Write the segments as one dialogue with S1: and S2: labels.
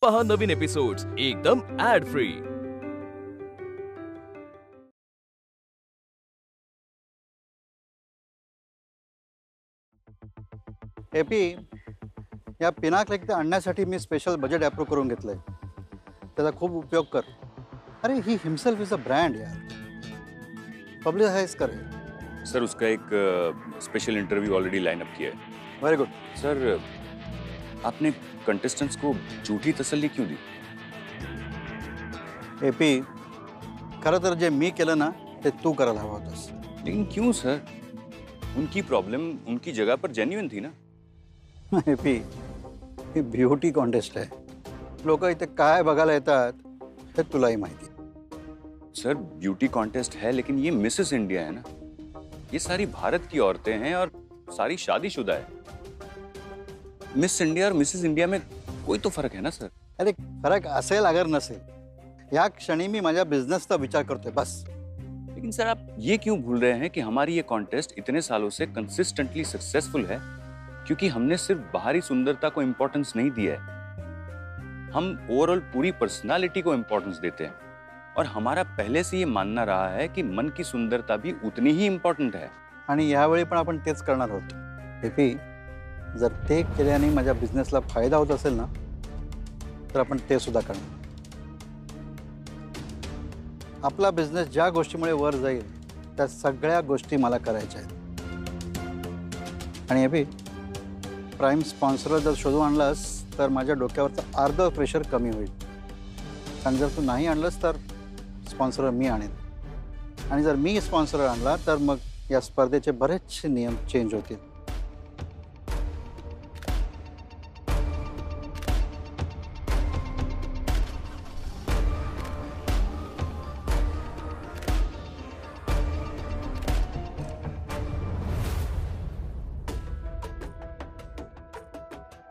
S1: पहा नवीन एपिसोड्स एकदम add free.
S2: AP, या पिनाक लेक आणण्यासाठी मी स्पेशल बजेट अप्रूव्ह करून घेतलंय। त्याचा खूप उपयोग कर। अरे he himself is a brand यार, पब्लिसाइज कर।
S3: सर उसका एक special interview already line up किया है।
S2: Very good.
S3: सर आपने कंटेस्टेंट्स को झूठी तसल्ली क्यों दी?
S2: एपी, खरं तर जे मी केलं ना ते तू करायला हवं होतंस।
S3: लेकिन क्यों सर? उनकी प्रॉब्लम उनकी जगह पर जेन्युइन थी ना।
S2: एपी, ही ब्युटी कॉन्टेस्ट आहे। लोक इथे काय बघायला येतात हे तुलाही माहिती आहे।
S3: सर ब्यूटी कॉन्टेस्ट है लेकिन ये मिसेस इंडिया है ना। ये सारी भारत की औरतें हैं और सारी शादीशुदा है। मिस इंडिया और मिसेस इंडिया में कोई तो फर्क है ना सर।
S2: अरे फरक असेल अगर नसेल, या क्षणी मी माझ्या बिझनेसचा विचार करतोय बस।
S3: लेकिन सर आप ये क्यों भूल रहे हैं कि हमारी ये कॉन्टेस्ट इतने सालों से कंसिस्टेंटली सक्सेसफुल है क्योंकि हमने सिर्फ बाहरी सुंदरता को इंपॉर्टेंस नहीं दिया है, हम ओवरऑल पूरी पर्सनालिटी को इंपॉर्टेंस देते हैं। और हमारा पहले से ये मानना रहा है कि मन की सुंदरता भी उतनी ही इंपॉर्टेंट है।
S2: आणि यावेळी पण आपण तेच करणार आहोत। एपी, जर ते केल्याने माझ्या बिझनेसला फायदा होत असेल ना तर आपण ते सुद्धा करणार। आपला बिझनेस ज्या गोष्टीमुळे वर जाईल त्या सगळ्या गोष्टी मला करायच्या आहेत। आणि एपी, प्राइम स्पॉन्सर जर शोधून आणलास तर माझ्या डोक्यावरचं अर्ध प्रेशर कमी होईल। आणि जर तू नाही आणलंस तर स्पॉन्सर मी आणेन। आणि जर मी स्पॉन्सर आणला तर मग या स्पर्धेचे बरेचसे नियम चेंज होतील।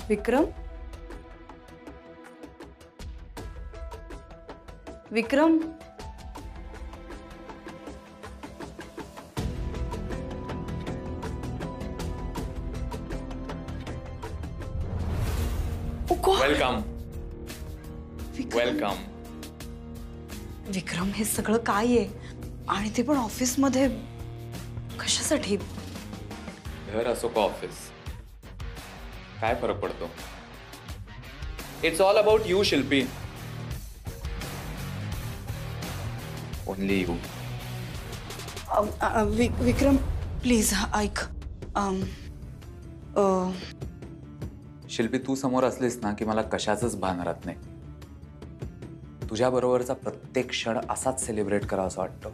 S4: विक्रम, विक्रम,
S5: वेलकम वेलकम।
S4: विक्रम, हे सगळं काय आहे आणि ते पण ऑफिस मध्ये कशासाठी?
S5: घर असो का ऑफिस, काय फरक पडतो? It's all about you Shilpi, only you.
S4: Vikram please ऐक।
S5: शिल्पी, तू समोर असलीस ना की मला कशाचंच भान राहत नाही। तुझ्या बरोबरचा प्रत्येक क्षण असाच सेलिब्रेट करावा असं वाटतं।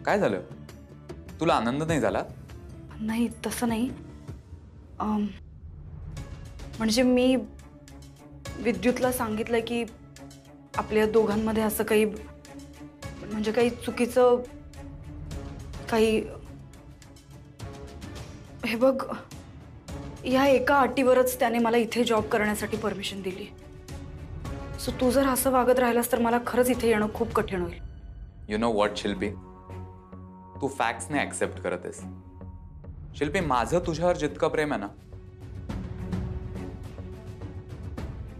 S5: काय झालं? तुला आनंद नाही झाला?
S4: नाही तसं नाही, म्हणजे मी विद्युतला सांगितलं की आपल्या दोघांमध्ये असं काही म्हणजे काही चुकीचं काही, हे बघ, या एका अटीवरच त्याने मला इथे जॉब करण्यासाठी परमिशन दिली। सो तू जर असं वागत राहिलास तर मला खरंच इथे येणं खूप कठीण होईल।
S5: यू नो व्हॉट शिल्पी, तू फॅक्ट्सने ऍक्सेप्ट करत आहेस। शिल्पी, माझं तुझ्यावर जितकं प्रेम आहे ना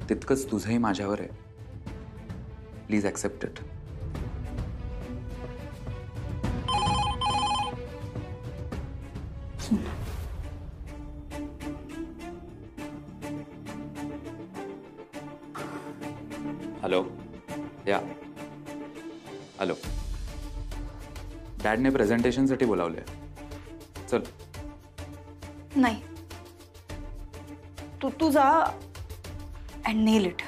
S5: तितकंच तुझंही माझ्यावर आहे। Please accept it. हॅलो, या हॅलो, डॅडने प्रेझेंटेशनसाठी बोलावले। चल।
S4: नाही, तू जा अँड नेल इट।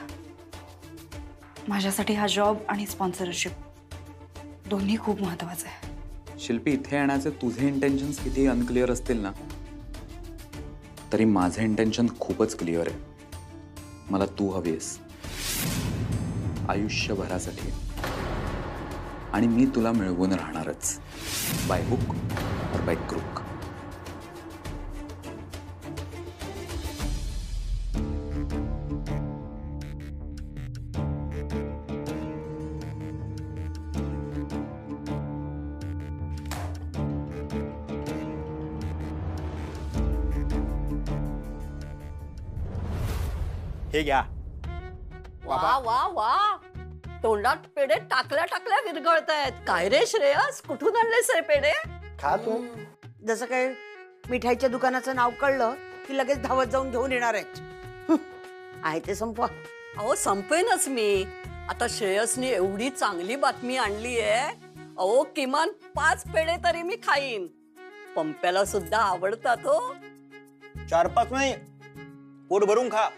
S4: माझ्यासाठी हा जॉब आणि स्पॉन्सरशिप दोन्ही खूप महत्वाचं आहे।
S5: शिल्पी, इथे येण्याचे तुझे इंटेन्शन्स किती अनक्लिअर असतील ना तरी माझं इंटेन्शन खूपच क्लिअर आहे। मला तू हवी आहेस आयुष्यभरासाठी, आणि मी तुला मिळवून राहणारच, बाय हुक और बाय क्रूक।
S6: हे घ्या.
S7: वा वा वा, तोंडात पेढे टाकल्या टाकल्या विरघळतायत. काय रे श्रेयस, कुठून आणलेस रे पेढे?
S8: खा तू. जसं काय मिठाईच्या दुकानाचं नाव कळलं की लगेच धावत जाऊन घेऊन येणार आहेत. आहे ते संपवा.
S7: अहो संपेनच मी. आता श्रेयसनी एवढी चांगली बातमी आणली आहे. अहो किमान 5 पेढे तरी मी खाईन. पंप्याला सुद्धा आवडतात हो.
S6: 4-5 नाही, पोट भरून खा,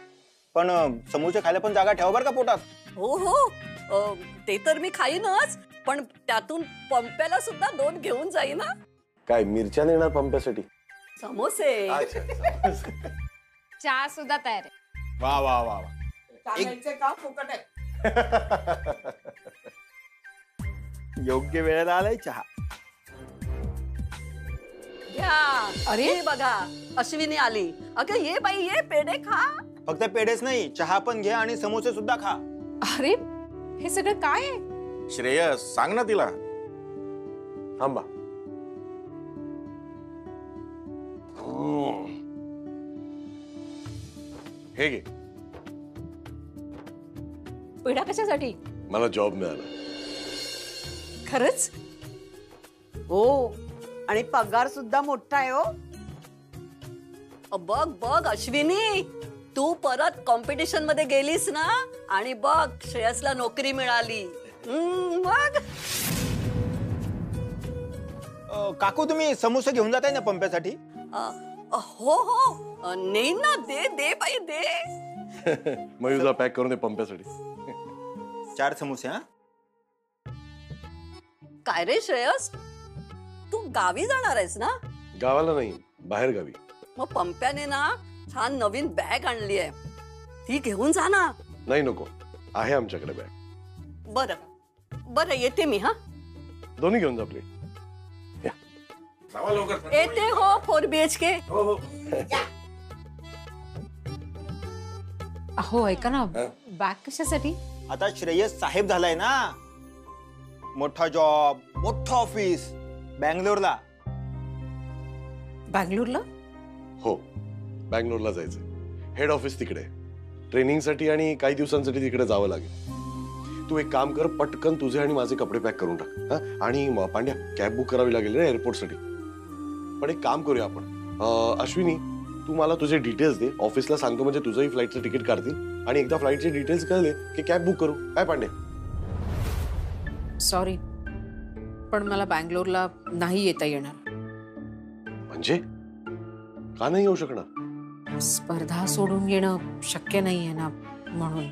S6: पण समोरच्या खायला पण जागा ठेवा बरं का पोटात.
S7: हो हो, ते तर मी खाईनच, पण त्यातून पंप्याला सुद्धा 2 घेऊन जाईन ना.
S9: काय मिरच्या नेणार पंप्यासाठी?
S7: समोसे.
S10: चहा सुद्धा तयार आहे.
S6: वा वा वा वा.
S8: काम फुकट आहे.
S6: योग्य वेळेला आलाय चहा.
S7: घ्या. अरे बघा, अश्विनी आली. अगं ये बाई ये, पेढे खा.
S6: फक्त पेढेच नाही, चहा पण घे आणि समोसे सुद्धा खा.
S10: अरे हे सगळं काय आहे?
S9: श्रेयस सांग ना तिला. थांबा. हे घे.
S10: पेढा कशासाठी?
S9: मला जॉब मिळाला.
S10: खरंच?
S8: हो, आणि पगार सुद्धा मोठा आहे हो.
S7: बघ बघ अश्विनी, तू परत कॉम्पिटिशन मध्ये गेलीस ना, आणि बघ श्रेयसला नोकरी मिळाली. बघ.
S6: काकू तुम्ही समोसे घेऊन जाताय ना पंप्यासाठी?
S7: हो हो, नेईन ना. दे दे बाई दे.
S9: मयूला पॅक करून दे पंप्यासाठी.
S6: 4 समोसे. हा,
S7: काय रे श्रेयस, तू गावी जाणार आहेस ना?
S9: गावाला नाही, बाहेर गावी.
S7: मग पंप्याने ना छान नवीन बॅग आणली आहे, ती घेऊन जा ना.
S9: नाही नको, आहे आमच्याकडे बॅग.
S7: बरं बरं, येते मी. हा,
S9: दोन्ही घेऊन जा प्लीज.
S7: येते हो. 4 BHK.
S10: अहो ऐका ना, बॅग कशासाठी?
S6: आता श्रेयस साहेब झालाय ना, मोठा जॉब, मोठं ऑफिस बँगलोरला.
S10: बँगलोरला?
S9: हो, बँगलोरला जायचंय. हेड ऑफिस तिकडे. ट्रेनिंगसाठी आणि काही दिवसांसाठी तिकडे जावं लागेल. तू एक काम कर, पटकन तुझे आणि माझे कपडे पॅक करून टाक. हा, आणि पांड्या, कॅब बुक करावी लागेल ना एअरपोर्टसाठी. पण एक काम करूया आपण. अश्विनी, तू मला तुझे डिटेल्स दे, ऑफिसला सांगतो, म्हणजे तुझंही फ्लाईटचं तिकीट काढतील. आणि एकदा फ्लाईटचे डिटेल्स कळले की कॅब बुक करू. काय पांड्या?
S10: सॉरी, पण मला बँगलोरला नाही येता येणार.
S9: म्हणजे का नाही येऊ शकणार?
S10: स्पर्धा सोडून येणं शक्य नाहीये ना, म्हणून.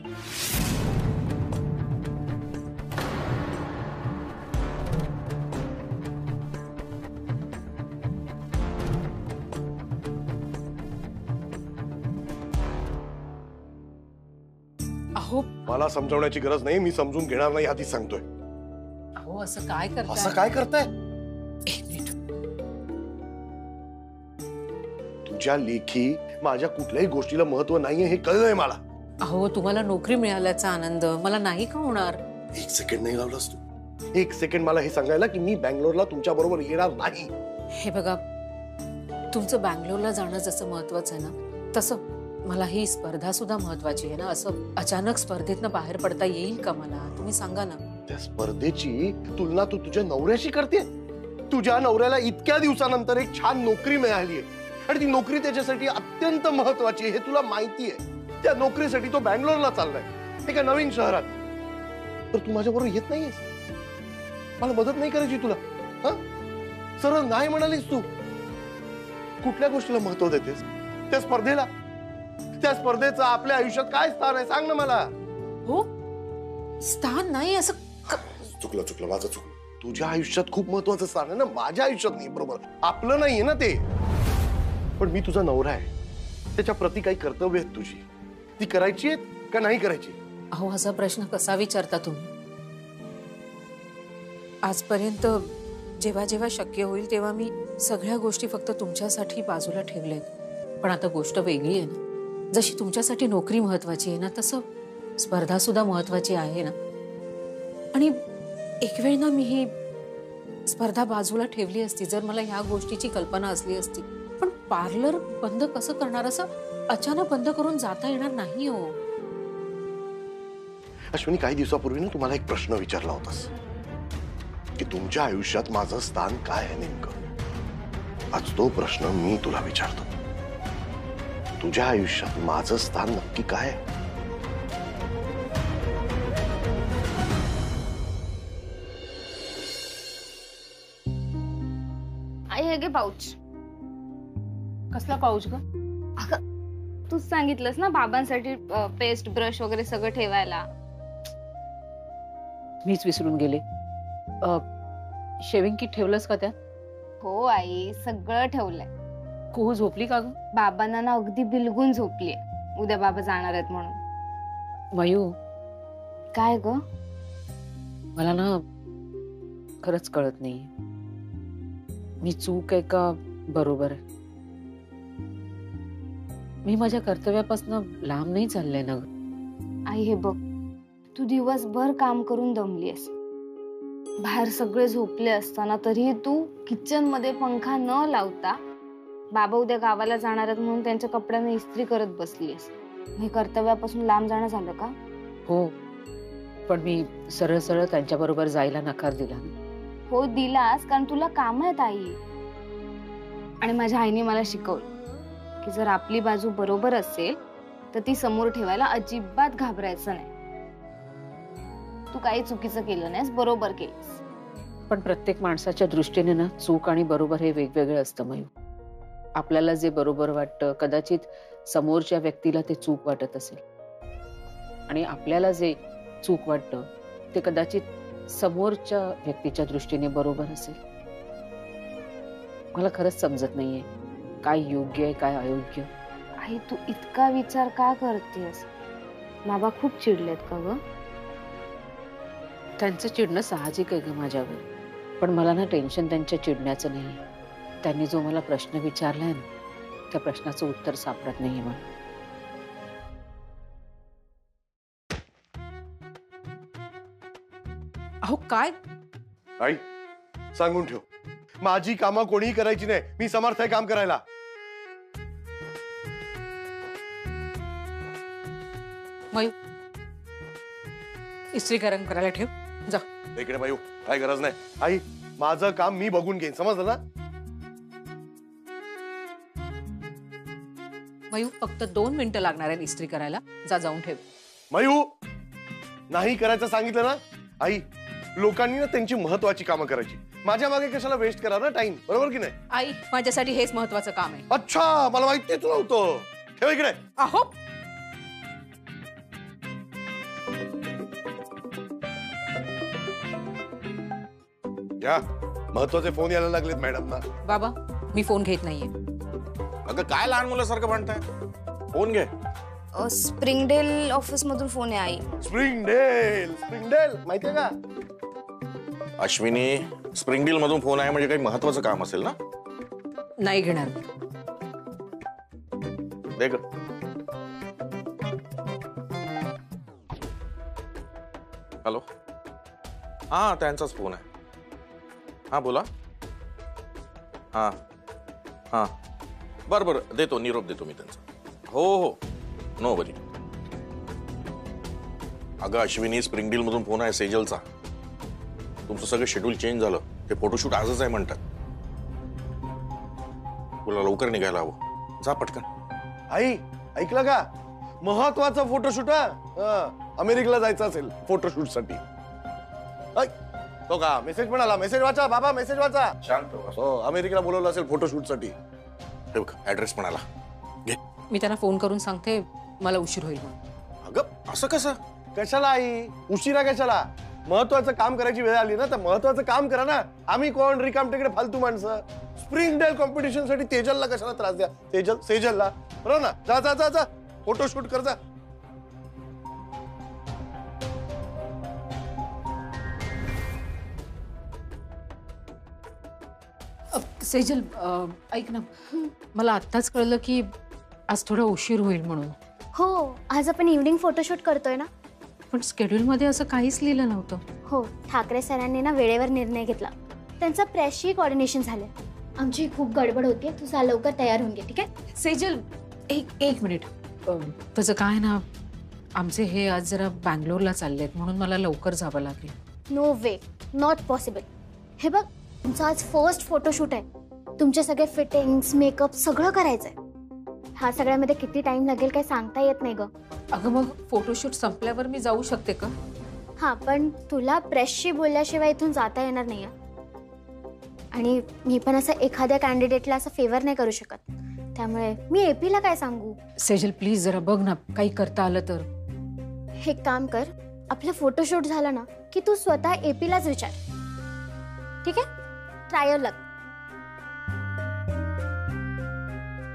S10: अहो
S9: मला समजवण्याची गरज नाही, मी समजून घेणार नाही आधीच सांगतोय.
S10: अहो असं काय करताय?
S9: असं काय करताय?
S10: एक मिनिट.
S9: तुझ्या लेखी माझ्या कुठल्याही गोष्टीला महत्व नाहीये हे कळलंय मला.
S10: अहो तुम्हाला नोकरी मिळाल्याचा आनंद मला नाही का होणार?
S9: 1 सेकंड नाही लावलास तू. 1 सेकंड मला हे सांगायला की मी बँगलोरला तुमच्या बरोबर येणार नाही.
S10: हे बघा, तुमचं बँगलोरला जाणं जसं महत्वाचं आहे ना, तसं मला ही स्पर्धा सुद्धा महत्वाची आहे ना. असं अचानक स्पर्धेतनं बाहेर पडता येईल का मला? तुम्ही सांगा ना.
S9: त्या स्पर्धेची तुलना तू तुझ्या नवऱ्याशी करते. तुझ्या नवऱ्याला इतक्या दिवसानंतर एक छान नोकरी मिळाली आहे आणि ती नोकरी त्याच्यासाठी अत्यंत महत्वाची आहे, हे तुला माहिती आहे. त्या नोकरीसाठी तो बँगलोरला चाललाय, एका नवीन शहरात. तर तू माझ्याबरोबर येत नाहीयेस? मला मदत नाही करायची तुला? हा, सरळ नाही म्हणालीस तू. कुठल्या गोष्टीला महत्व देतेस? त्या स्पर्धेला? त्या स्पर्धेचं आपल्या आयुष्यात काय स्थान आहे सांग ना मला.
S10: हो, स्थान नाही असं.
S9: चुकलं माझं चुकलं. तुझ्या आयुष्यात खूप महत्वाचं स्थान आहे ना, माझ्या आयुष्यात नाही. बरोबर, आपलं नाहीये ना ते. पण मी तुझा नवरा आहे, त्याच्या प्रती काही कर्तव्य आहेत तुझी, ती करायची आहेत का नाही करायची?
S10: अहो असा प्रश्न कसा विचारता तुम्ही? आजपर्यंत जेव्हा जेव्हा शक्य होईल तेव्हा मी सगळ्या गोष्टी फक्त तुमच्यासाठी बाजूला ठेवल्यात. पण आता गोष्ट वेगळी आहे ना. जशी तुमच्यासाठी नोकरी महत्वाची आहे ना, तसं स्पर्धा सुद्धा महत्वाची आहे ना. आणि एक वेळ ना मी ही स्पर्धा बाजूला ठेवली असती जर मला ह्या गोष्टीची कल्पना असली असती. पण पार्लर बंद कसं करणार? असं अचानक बंद करून जाता येणार नाही हो.
S9: अश्विनी, काही दिवसापूर्वी ना तुम्हाला एक प्रश्न विचारला होतास की तुमच्या आयुष्यात माझं स्थान काय आहे नेमकं. आज तो प्रश्न मी तुला विचारतो. तुझ्या आयुष्यात माझं स्थान नक्की काय आहे?
S11: आई हे घे पाऊच.
S10: कसला पाऊच ग?
S11: अगं तूच सांगितलंस ना बाबांसाठी पेस्ट ब्रश वगैरे सगळं ठेवायला.
S10: मीच विसरून गेले. शेविंग किट ठेवलंस का त्यात?
S11: हो आई, सगळं ठेवलंय.
S10: कुहू झोपली का ग?
S11: बाबांना ना अगदी बिलगून झोपलीये. उद्या बाबा जाणार आहेत म्हणून.
S10: मयू,
S11: काय ग?
S10: मला ना खरंच कळत नाही मी चूक आहे का बरोबर आहे. मी माझ्या कर्तव्यापासून लांब नाही चालले ना ग.
S11: आई हे बघ, तू दिवसभर काम करून दमलीयस. बाहेर सगळे झोपले असताना तरी तू किचन मध्ये पंखा न लावता बाबा उद्या गावाला जाणार आहेत म्हणून त्यांच्या कपड्यांना इस्त्री करत बसलीयस. हे कर्तव्यापासून लांब जाणं झालं का?
S10: हो, पण मी सरळ सरळ त्यांच्या बरोबर जायला नकार दिला.
S11: हो दिलास, कारण तुला काम आहेत आई. आणि माझ्या आईने मला शिकवलं की जर आपली बाजू बरोबर असेल तर ती समोर ठेवायला अजिबात घाबरायचं नाही. तू काही चुकीचं केलं नाहीस, बरोबर केलंस.
S10: पण प्रत्येक माणसाच्या दृष्टीने ना चूक आणि बरोबर हे वेगवेगळं असतं मयू. आपल्याला जे बरोबर वाटतं कदाचित समोरच्या व्यक्तीला ते चूक वाटत असेल, आणि आपल्याला जे चूक वाटतं ते कदाचित समोरच्या व्यक्तीच्या दृष्टीने बरोबर असेल. मला खरंच समजत नाहीये काय योग्य आहे काय अयोग्य.
S11: आई तू इतका विचार का करतेस? बाबा खूप चिडलेत का ग?
S10: त्यांचं चिडणं साहजिक आहे ग माझ्यावर, पण मला ना टेन्शन त्यांच्या चिडण्याचं नाही. त्यांनी जो मला प्रश्न विचारलाय ना त्या प्रश्नाचं उत्तर सापडत नाहीये मला. अहो काय?
S9: आई सांगून ठेव, माझी कामं कोणीही करायची नाही. मी समर्थ आहे काम करायला.
S10: मयू, इस्त्री गरम करायला ठेव जा.
S9: इकडे मयू, काय गरज नाही. आई माझं काम मी बघून घेईन, समजलं ना?
S10: मयू फक्त 2 मिनिटं लागणार आहे इस्त्री करायला. जा जाऊन ठेव.
S9: मयू नाही करायचं सांगितलं ना. आई लोकांनी ना त्यांची महत्वाची कामं करायची. माझ्या मागे कशाला वेस्ट करा ना टाइम, बरोबर की नाही?
S10: आई माझ्यासाठी हेच महत्वाचं काम आहे.
S9: अच्छा, मला माहितीच नव्हतं. ठेव इकडे.
S10: अहो
S9: या महत्वाचे फोन यायला लागलेत मॅडम ना.
S10: बाबा मी फोन घेत नाहीये.
S12: अगं काय लहान मुलासारखं म्हणताय? फोन घे.
S11: स्प्रिंगडेल ऑफिस मधून फोन आहे आई.
S9: स्प्रिंगडेल? स्प्रिंगडेल माहितीये का?
S12: अश्विनी, स्प्रिंगडेल मधून फोन आहे म्हणजे काही महत्वाचं काम असेल ना?
S10: नाही घेणार.
S12: दे ग. हॅलो, हा त्यांचाच फोन आहे. हा बोला. हा हा बरं बरं, देतो, निरोप देतो मी त्यांचा. हो हो, नो वरी. अगं अश्विनी, स्प्रिंगडील मधून फोन आहे सेजलचा. तुमचं सगळं शेड्यूल चेंज झालं. ते फोटोशूट आजच आहे म्हणतात. तुला लवकर निघायला हवं. जा पटकन.
S9: आई ऐकलं का? महत्वाचं फोटोशूट. अमेरिकेला जायचं असेल फोटोशूट साठी. तो का मेसेज पण आला. मेसेज वाचा बाबा, मेसेज वाचा.
S12: शांत
S9: हो, अमेरिकेला बोलवलं असेल फोटोशूट साठी.
S12: हे बघ, ऍड्रेस पण आला. घे.
S10: मी त्यांना फोन करून सांगते मला उशीर होईल म्हणून.
S12: अगं असं कसं?
S9: कशाला आई, उशिरा कशाला? महत्वाचं काम करायची वेळ आली ना तर महत्वाचं काम करा ना. आम्ही कोण रिकाम तिकडे फालतू माणसं. स्प्रिंगडेल कॉम्पिटिशन साठी तेजलला कशाला त्रास द्या? सेजलला बरोबर ना. जा जा जा जा, फोटोशूट कर जा.
S10: सेजल ऐक ना, मला आत्ताच कळलं की आज थोडा उशीर होईल म्हणून.
S13: हो, आज आपण इव्हनिंग फोटोशूट करतोय ना.
S10: पण स्केड्यूल मध्ये असं काहीच लिहिलं नव्हतं.
S13: हो, ठाकरे सरांनी ना वेळेवर निर्णय घेतला. त्यांचा प्रेसशी कोऑर्डिनेशन झालंय. आमची खूप गडबड होतीये. तू जा लवकर तयार होऊन घे, ठीक आहे?
S10: सेजल एक मिनिट. तसं काय ना, आमचे हे आज जरा बँगलोरला चाललेत म्हणून मला लवकर जावं लागेल.
S13: No way, not possible. हे बघ, तुमचं आज फर्स्ट फोटोशूट आहे. तुमचे सगळे फिटिंग्स, मेकअप सगळं करायचंय. हा सगळ्यामध्ये किती टाइम लागेल काही सांगता येत नाही ग.
S10: अगं मग फोटोशूट संपल्यावर मी जाऊ शकते का?
S13: हा, पण तुला प्रेसशी बोलल्याशिवाय इथून जाता येणार नाही. आणि मी पण असं एखाद्या कॅन्डिडेटला असं फेवर नाही करू शकत. त्यामुळे मी एपीला काय सांगू.
S10: सेजल प्लीज जरा बघ ना, काही करता आलं तर.
S13: हे काम कर, आपलं फोटोशूट झालं ना की तू स्वतः एपीलाच विचार. ठीक आहे, ट्रायल लग.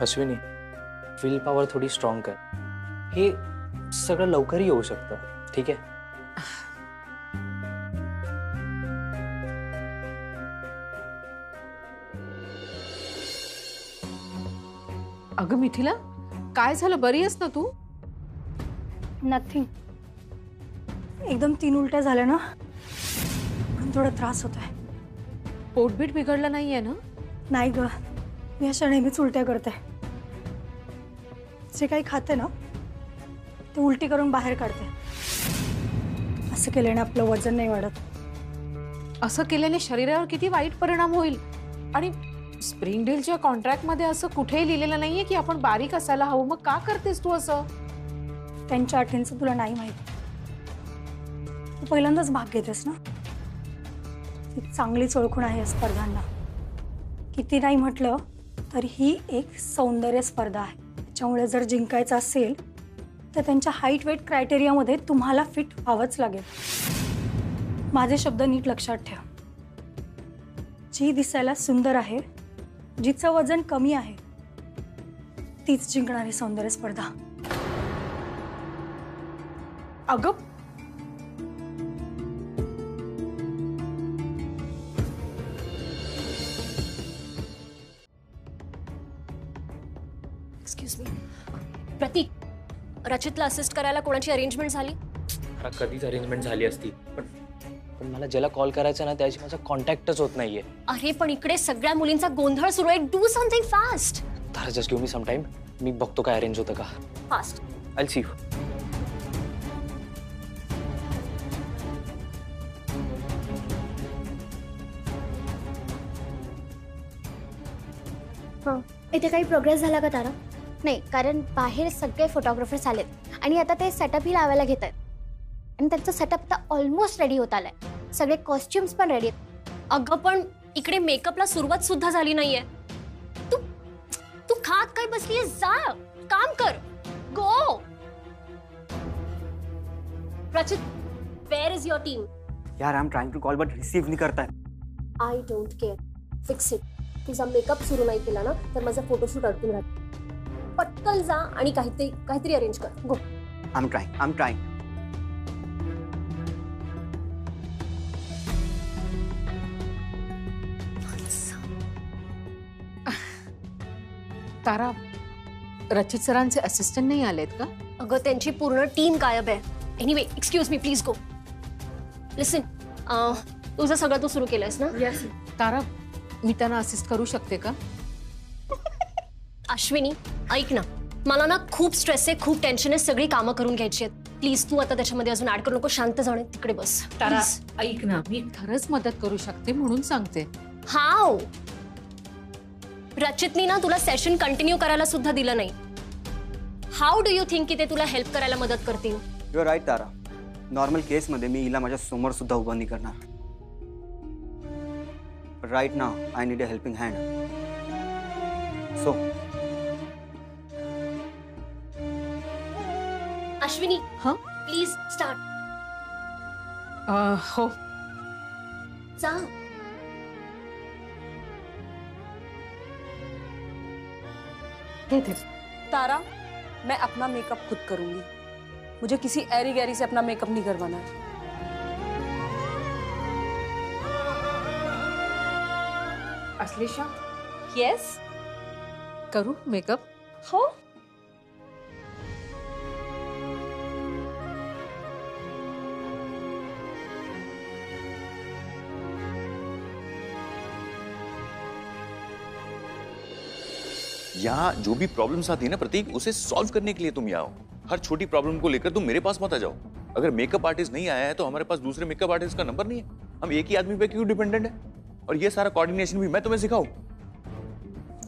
S14: अश्विनी, विल पॉवर थोडी स्ट्रॉंग कर. हे सगळं लवकरही येऊ शकतं. ठीक आहे.
S10: अगं मिथिला, काय झालं? बरी आहेस ना तू?
S4: नथिंग. एकदम 3 उलट्या झाल्या ना, पण थोडा त्रास होतोय.
S10: पोटबीट बिघडलं नाहीये ना?
S4: नाही ग, मी अशा नेहमीच उलट्या करते. जे काही खाते ना ते उलटी करून बाहेर काढते. असं केल्याने आपलं वजन नाही वाढत.
S10: असं केल्याने शरीरावर किती वाईट परिणाम होईल. आणि स्प्रिंग डीलच्या कॉन्ट्रॅक्ट मध्ये असं कुठेही लिहिलेलं नाहीये की आपण बारीक असायला हवं. मग का करतेस तू असं?
S4: त्यांच्या अटींचं तुला नाही माहिती. तू पहिल्यांदाच भाग घेतेस ना. ती चांगलीच ओळखून आहे स्पर्धांना. किती नाही म्हटलं तर ही एक सौंदर्य स्पर्धा आहे. त्याच्यामुळे जर जिंकायचं असेल तर त्यांच्या हाईट वेट क्रायटेरियामध्ये तुम्हाला फिट व्हावंच लागेल. माझे शब्द नीट लक्षात ठेव. जी दिसायला सुंदर आहे, जिचं वजन कमी आहे, तीच जिंकणारी सौंदर्य स्पर्धा.
S10: अगं
S15: एक्सक्यूज मी, प्रतीक, रचितला असिस्ट करायला कोणाची अरेंजमेंट झाली?
S14: अरे कधीच अरेंजमेंट झाली असती, पण मला ज्याला कॉल करायचा ना त्याची माझा कॉन्टॅक्टच होत नाहीये.
S15: अरे पण इकडे सगळ्या मुलींचा गोंधळ सुरू आहे. Do something fast.
S14: Tara, just give me some time. मी बघतो काय अरेंज होतं का.
S15: फास्ट.
S14: I see you.
S13: हां, इथे काही प्रोग्रेस झाला का तारा? नाही, कारण बाहेर सगळे फोटोग्राफर्स आलेत आणि आता ते सेटअपही लावायला घेत आहेत. आणि त्यांचा सेटअप तर ऑलमोस्ट रेडी होत आलाय. सगळे कॉस्ट्युम्स पण रेडी आहेत.
S15: अगं पण इकडे मेकअपला सुरुवात सुद्धा झाली नाहीये. तू तू खात काय बसलीये? जा काम कर. गो. रचित, वेअर इज युअर टीम?
S16: यार, I am trying to call but receive नहीं करता है.
S15: I don't care. Fix it. तुझा मेकअप सुरू नाही केला ना तर माझा फोटोशूट अडकून राहतो. पटकन जा आणि काहीतरी अरेंज कर. गो.
S16: आई एम ट्राइंग.
S10: तारा, रचित सरांचे असिस्टंट नाही आलेत का?
S15: अगं त्यांची पूर्ण टीम गायब आहे. Anyway, excuse me, please go. Listen, तुझं सगळं तू सुरू केलंयस ना?
S10: यस. तारा, मी त्यांना असिस्ट करू शकते का?
S15: अश्विनी, ऐक ना, मला ना खूप स्ट्रेस आहे, खूप टेन्शन आहे. सगळी कामं करून घ्यायची आहेत. प्लीज तू आता त्याच्यामध्ये अजून ऍड करू नको. शांत जाणे, तिकडे बस.
S10: तारा, ऐक ना, मी खरंच मदत करू शकते म्हणून सांगते.
S15: हाव? रचितनी ना तुला सेशन कंटिन्यू करायला सुद्धा दिलं नाही. हाऊ डू यू थिंक की ते तुला हेल्प करायला मदत करतील?
S16: You are right Tara. Normal case मध्ये मी हिला माझ्या समोर सुद्धा उभं नाही करणार. Right now I need a helping hand. So
S15: Ashwini,
S10: हां
S15: प्लीज स्टार्ट.
S10: हो.
S15: जा.
S17: तारा, मैं अपना मेकअप खुद करूंगी. मुझे किसी ऐरी गैरी से अपना मेकअप नहीं करवाना है.
S10: अश्लेषा,
S17: यस,
S10: करू मेकअप?
S17: हो.
S3: यहाँ जो भी प्रॉब्लम्स आती है ना प्रतीक, उसे सॉल्व करने के लिए तुम यहाँ हो. हर छोटी प्रॉब्लम को लेकर तुम मेरे पास मत आ जाओ। अगर मेकअप आर्टिस्ट नहीं आया है तो हमारे पास दूसरे मेकअप आर्टिस्ट का नंबर नहीं है। हम एक ही आदमी पे क्यों डिपेंडेंट है? और ये सारा कोऑर्डिनेशन भी मैं तुम्हें सिखाऊं?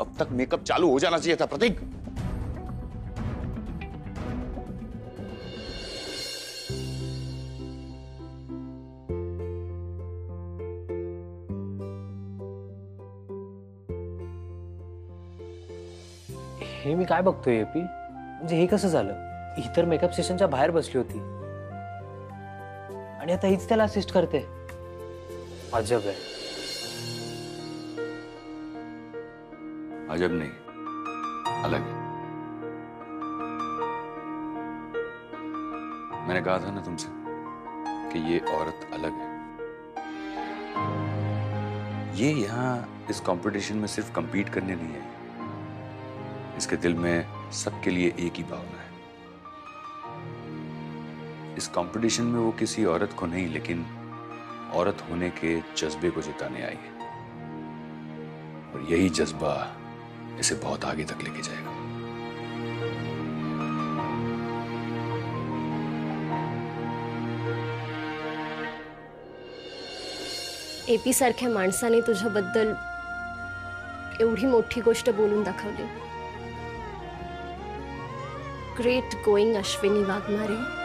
S3: अब तक मेकअप चालू हो जाना चाहिए था प्रतीक।
S14: हे मी काय बघतोय एपी? म्हणजे हे कसं झालं? ही तर मेकअप सेशनच्या बाहेर बसली होती आणि आता हीच त्याला असिस्ट करते. अजब आहे.
S3: अजब नहीं, अलग है। मैंने कहा था ना तुमसे कि ये औरत अलग है। ये यहाँ इस कंपटीशन में सिर्फ compete करने नहीं है, इसके दिल में सबके लिए एक ही भावना है। इस कंपटीशन में वो किसी औरत को नहीं लेकिन औरत होने के जज्बे को जिताने आई है, और यही जज्बा इसे बहुत आगे तक लेके जाएगा।
S15: एपी सारख्या माणसाने तुझ्याबद्दल एवढी मोठी गोष्ट बोलून दाखवली. Great going Ashwini Waghmare.